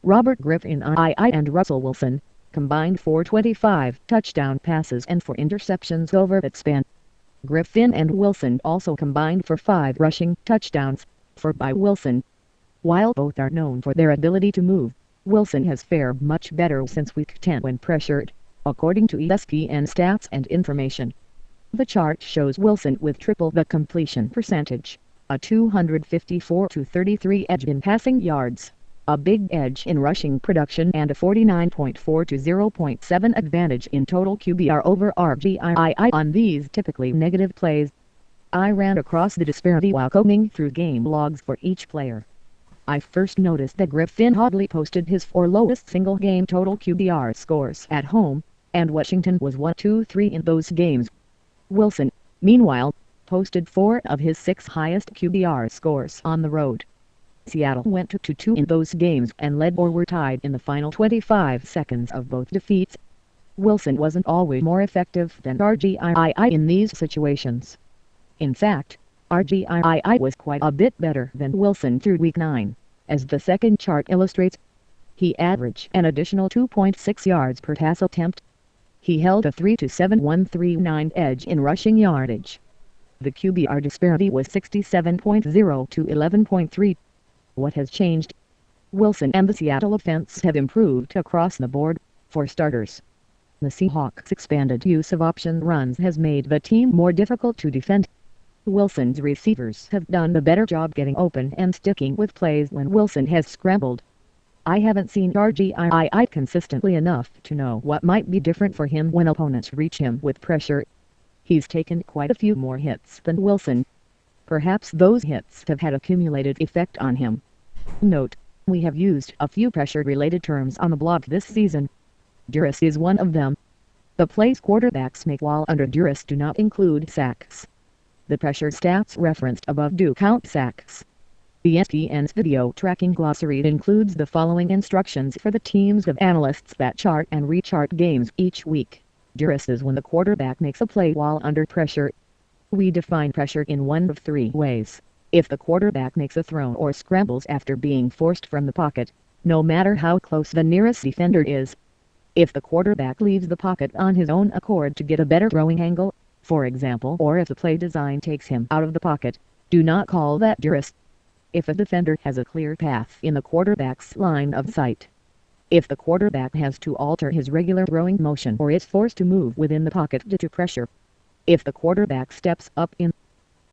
Robert Griffin II and Russell Wilson combined for 25 touchdown passes and 4 interceptions over that span. Griffin and Wilson also combined for 5 rushing touchdowns, 4 by Wilson. While both are known for their ability to move, Wilson has fared much better since week 10 when pressured, according to ESPN stats and information. The chart shows Wilson with triple the completion percentage, a 254-33 edge in passing yards, a big edge in rushing production and a 49.4 to 0.7 advantage in total QBR over RGII on these typically negative plays. I ran across the disparity while combing through game logs for each player. I first noticed that Griffin Hodley posted his 4 lowest single-game total QBR scores at home, and Washington was 1-2-3 in those games. Wilson, meanwhile, posted 4 of his 6 highest QBR scores on the road. Seattle went 2-2 in those games and led or were tied in the final 25 seconds of both defeats. Wilson wasn't always more effective than RGII in these situations. In fact, RGII was quite a bit better than Wilson through week 9, as the second chart illustrates. He averaged an additional 2.6 yards per pass attempt. He held a 3-7-1-3-9 edge in rushing yardage. The QBR disparity was 67.0 to 11.3. What has changed? Wilson and the Seattle offense have improved across the board. For starters, the Seahawks' expanded use of option runs has made the team more difficult to defend. Wilson's receivers have done a better job getting open and sticking with plays when Wilson has scrambled. I haven't seen RGII consistently enough to know what might be different for him when opponents reach him with pressure. He's taken quite a few more hits than Wilson. Perhaps those hits have had a cumulative effect on him. Note, we have used a few pressure-related terms on the blog this season. Duress is one of them. The plays quarterbacks make while under duress do not include sacks. The pressure stats referenced above do count sacks. ESPN's video tracking glossary includes the following instructions for the teams of analysts that chart and rechart games each week. Duress is when the quarterback makes a play while under pressure. We define pressure in one of 3 ways. If the quarterback makes a throw or scrambles after being forced from the pocket, no matter how close the nearest defender is. If the quarterback leaves the pocket on his own accord to get a better throwing angle, for example, or if the play design takes him out of the pocket, do not call that duress. If a defender has a clear path in the quarterback's line of sight. If the quarterback has to alter his regular throwing motion or is forced to move within the pocket due to pressure. If the quarterback steps up in